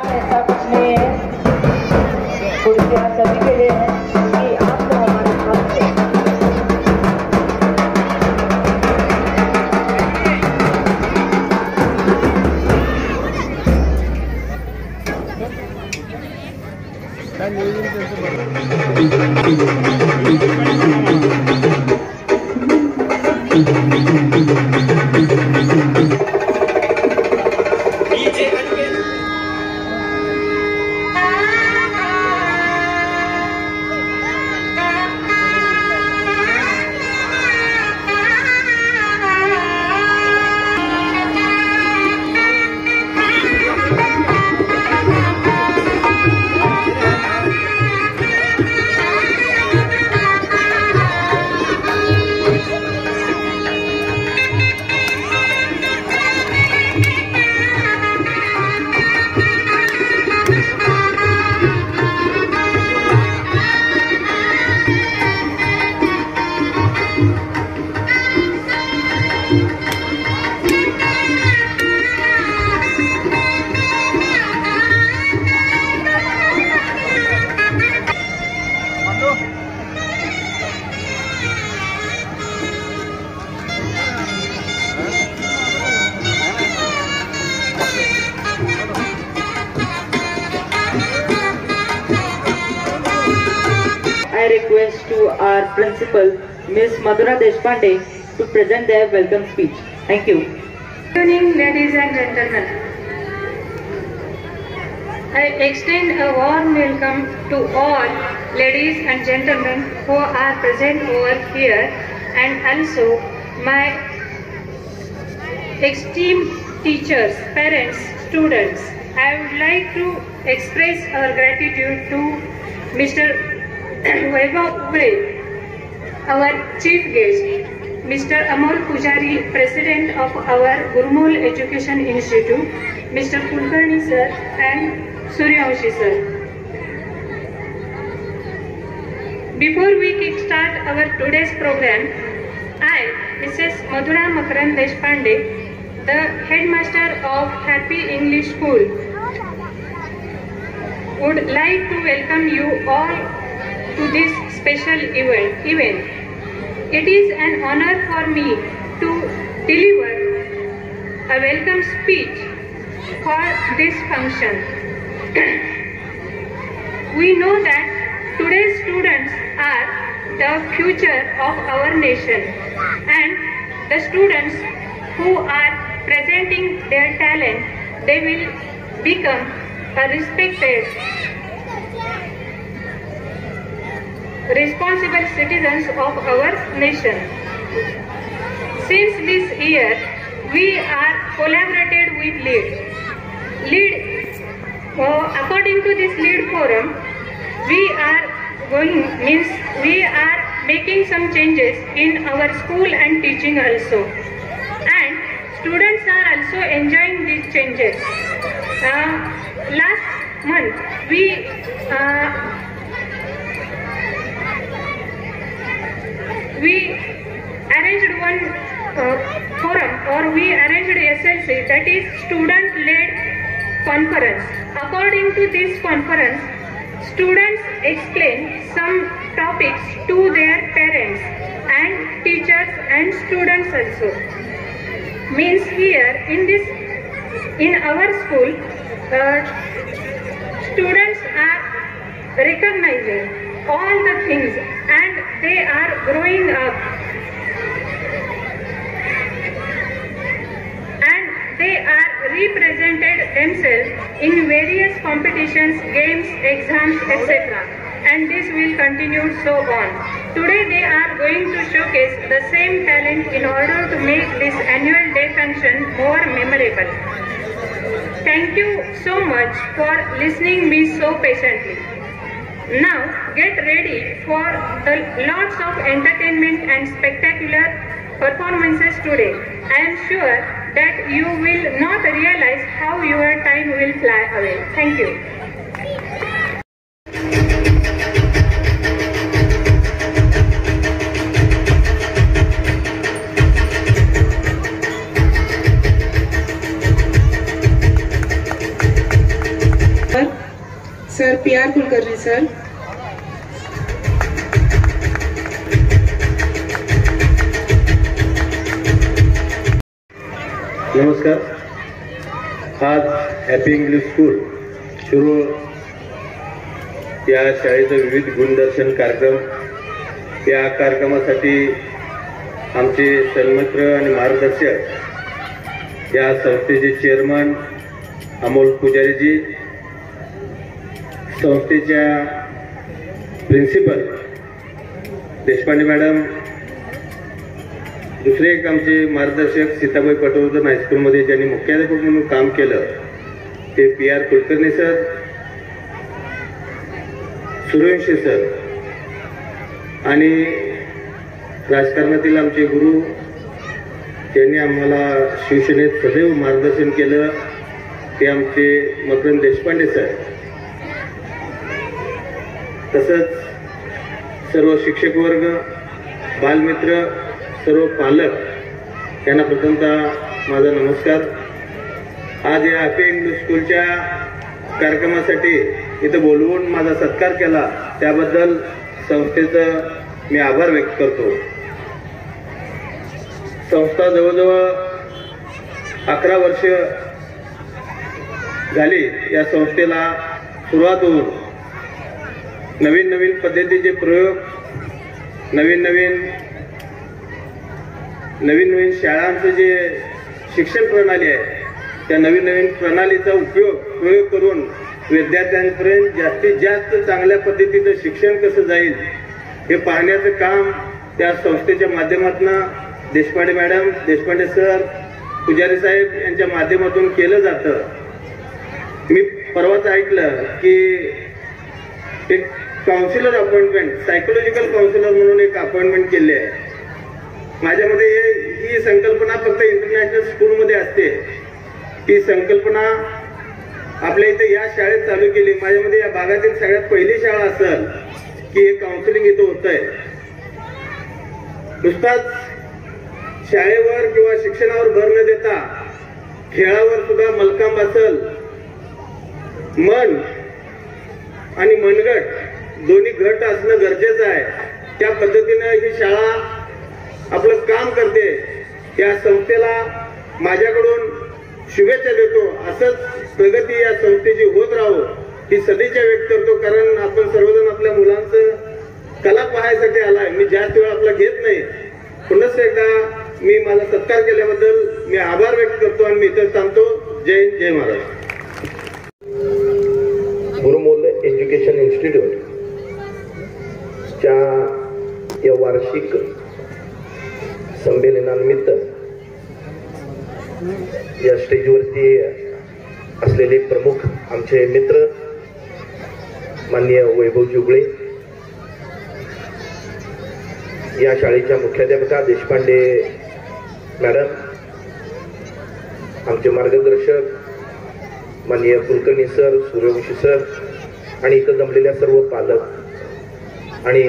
ऐसा कुछ नहीं है, कुर्सियाँ सभी के लिए है कि आप तो हमारे साथ हैं। I request to our principal, Ms. Madhura Deshpande, to present their welcome speech. Thank you. Good evening, ladies and gentlemen. I extend a warm welcome to all ladies and gentlemen who are present over here, and also my esteemed teachers, parents, students. I would like to express our gratitude to Mr. Vaibhav Ube, our chief guest, Mr. Amol Pujari, President of our Gurmul Education Institute, Mr. Kulkarni sir and Suryavanshi sir. Before we kickstart our today's program, I, Mrs. Madhura Makarand Deshpande, the headmaster of Happy English School, would like to welcome you all to this special event. It is an honor for me to deliver a welcome speech for this function. We know that today's students are the future of our nation, and the students who are presenting their talent, they will become a respected, responsible citizens of our nation. Since this year, we are collaborated with LEAD. According to this LEAD forum, we are making some changes in our school and teaching also, and students are also enjoying these changes. Last month, we arranged one forum, or we arranged SLC, that is student-led conference. According to this conference, students explain some topics to their parents and teachers and students also. Means here in our school, students are recognizing all the things, and they are growing up, and they are represented themselves in various competitions, games, exams, etc. And this will continue so on. Today they are going to showcase the same talent in order to make this annual day function more memorable. Thank you so much for listening me so patiently. Now get ready for the lots of entertainment and spectacular performances today. I am sure that you will not realize how your time will fly away. Thank you. Sir PR Kulkarni sir. नमस्कार. आज happy English school Shirur या शाळेचं विविध गुणदर्शन कार्यक्रम, या कार्यक्रमासाठी आमचे सन्मित्र आणि मार्गदर्शक या संस्थेचे चेअरमन अमोल पुजारीजी, संस्थेच्या प्रिन्सिपल देशपांडे मॅडम, दुसरे एक आमचे मार्गदर्शक सीताबाई पटवर्धन हायस्कूलमध्ये ज्यांनी मुख्याध्यापक म्हणून काम केलं ते PR Kulkarni sir, Suryavanshi sir, आणि राजकारणातील आमचे गुरु ज्यांनी आम्हाला शिवसेनेत सदैव मार्गदर्शन केलं ते आमचे मकरंद देशपांडे सर. तसंच सर्व शिक्षक वर्ग, बालमित्र, सर्व पालक यांना प्रथमतः माझा नमस्कार. आज या हॅपी इंग्लिश स्कूलच्या कार्यक्रमासाठी इथं बोलवून माझा सत्कार केला त्याबद्दल संस्थेचं मी आभार व्यक्त करतो. संस्था जवळजवळ 11 वर्ष झाली या संस्थेला सुरुवात होऊन नवीन नवीन पद्धतीचे प्रयोग, नवीन नवीन शाळांचं जे शिक्षण प्रणाली आहे त्या नवीन प्रणालीचा प्रयोग करून विद्यार्थ्यांपर्यंत जास्तीत जास्त चांगल्या पद्धतीचं शिक्षण कसं जाईल हे पाहण्याचं काम त्या संस्थेच्या माध्यमातून देशपांडे मॅडम, देशपांडे सर, पुजारी साहेब यांच्या माध्यमातून केलं जातं. मी परवाच ऐकलं की एक काउन्सिलर अपॉइंटमेंट, सायकोलॉजिकल काउन्सिलर म्हणून एक अपॉइंटमेंट केली आहे. माझ्यामध्ये ही संकल्पना फक्त इंटरनॅशनल स्कूलमध्ये असते. ती संकल्पना आपल्या इथे या शाळेत चालू केली. माझ्यामध्ये या भागातील सगळ्यात पहिली शाळा असेल की हे काउन्सिलिंग इथं होत आहे. नुसताच शाळेवर किंवा शिक्षणावर भर न देता खेळावर सुद्धा मलकाम असेल, मन आणि मनगट दोन्ही घट असणं गरजेचं आहे. त्या पद्धतीनं ही शाळा आपलं काम करते. या संस्थेला माझ्याकडून शुभेच्छा देतो. असंच प्रगती या संस्थेची होत राहो ही सदिच्छा व्यक्त करतो. कारण आपण सर्वजण आपल्या मुलांचं कला पाहायसाठी आलाय. मी जास्त वेळ आपला घेत नाही. पुन्हा एकदा मी माझा सत्कार केल्याबद्दल मी आभार व्यक्त करतो आणि मी इथं थांबतो. जय हिंद, जय महाराष्ट्र. गुरुमूल एज्युकेशन इन्स्टिट्यूट च्या या वार्षिक संमेलनानिमित्त या स्टेजवरती असलेले प्रमुख आमचे मित्र माननीय वैभवजी उगळे, या शाळेच्या मुख्याध्यापिका देशपांडे मॅडम, आमचे मार्गदर्शक माननीय कुलकर्णी सर, सूर्यवंशी सर आणि इथं जमलेल्या सर्व पालक आणि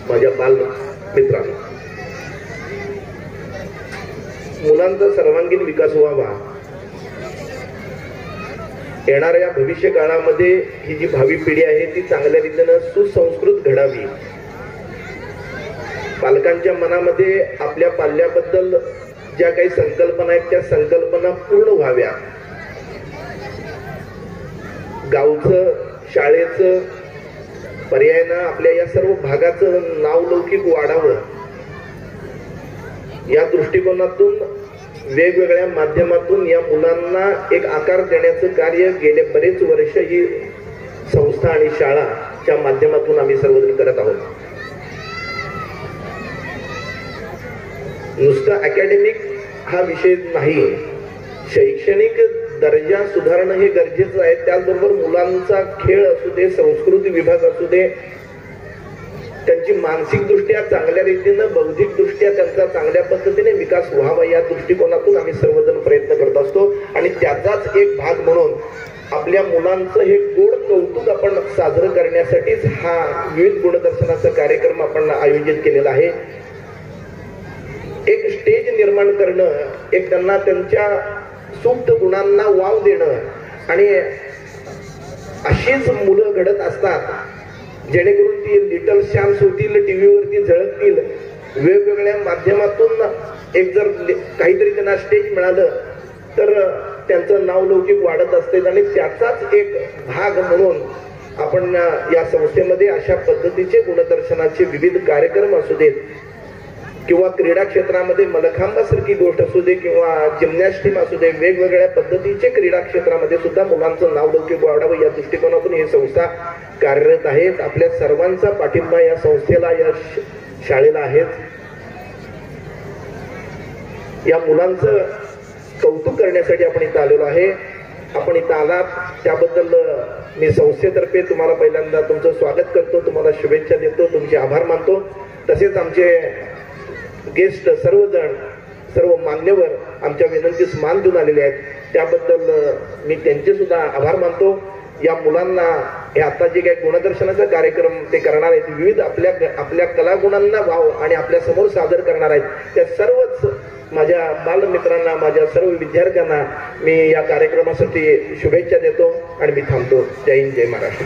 माझ्या बाल मित्रांनो, मुलांचा सर्वांगीण विकास व्हावा, येणाऱ्या भविष्य काळामध्ये ही जी भावी पिढी आहे ती चांगल्या रीतीनं सुसंस्कृत घडावी, पालकांच्या मनामध्ये आपल्या पाल्याबद्दल ज्या काही संकल्पना आहेत त्या संकल्पना पूर्ण व्हाव्या, गावचं, शाळेचं, पर्यायानं आपल्या या सर्व भागाचं नावलौकिक वाढावं, या दृष्टिकोनातून वेगवेगळ्या माध्यमातून या मुलांना एक आकार देण्याचं कार्य गेले बरेच वर्ष ही संस्था आणि शाळाच्या माध्यमातून आम्ही सर्वजण करत आहोत. नुसतं अकॅडमिक हा विषय नाही, शैक्षणिक दर्जा सुधारणं हे गरजेचं आहे. त्याचबरोबर मुलांचा खेळ असू दे, संस्कृती विभाग असू दे, त्यांची मानसिकदृष्ट्या चांगल्या रीतीनं, बौद्धिकदृष्ट्या त्यांचा चांगल्या पद्धतीने विकास व्हावा या दृष्टिकोनातून आम्ही सर्वजण प्रयत्न करत असतो. आणि त्याचाच एक भाग म्हणून आपल्या मुलांचं हे गोड कौतुक आपण साजरं करण्यासाठीच हा विविध गुणदर्शनाचा कार्यक्रम आपण आयोजित केलेला आहे. एक स्टेज निर्माण करणं, एक त्यांना त्यांच्या सुप्त गुणांना वाव देणं आणि अशीच मुलं घडत असतात जेणेकरून ती लिटल शॅम्स होतील, टीव्हीवरती झळकतील, वेगवेगळ्या माध्यमातून एक जर काहीतरी त्यांना स्टेज मिळालं तर त्यांचं नावलौकिक वाढत असते आणि त्याचाच एक भाग म्हणून आपण या संस्थेमध्ये अशा पद्धतीचे गुणदर्शनाचे विविध कार्यक्रम असू देत किंवा क्रीडा क्षेत्रामध्ये मलखांबासारखी गोष्ट असू दे किंवा जिम्नॅस्टिक असू दे, वेगवेगळ्या पद्धतीचे क्रीडा क्षेत्रामध्ये सुद्धा मुलांचं नावलौकिक वाढावं या दृष्टिकोनातून ही संस्था कार्यरत आहे. आपल्या सर्वांचा पाठिंबा या संस्थेला, या शाळेला आहेच. या मुलांचं कौतुक करण्यासाठी आपण इथं आलेलो आहे. आपण इथं आलात त्याबद्दल मी संस्थेतर्फे तुम्हाला पहिल्यांदा तुमचं स्वागत करतो, तुम्हाला शुभेच्छा देतो, तुमचे आभार मानतो. तसेच आमचे गेस्ट सर्वजण, सर्व मान्यवर आमच्या विनंतीस मान देऊन आलेले आहेत, त्याबद्दल मी त्यांचे सुद्धा आभार मानतो. या मुलांना हे आता जे काही गुणदर्शनाचा कार्यक्रम ते करणार आहेत, विविध आपल्या कलागुणांना वाव आणि आपल्या समोर सादर करणार आहेत, त्या सर्वच माझ्या बालमित्रांना, माझ्या सर्व विद्यार्थ्यांना मी या कार्यक्रमासाठी शुभेच्छा देतो आणि मी थांबतो. जय हिंद, जय महाराष्ट्र.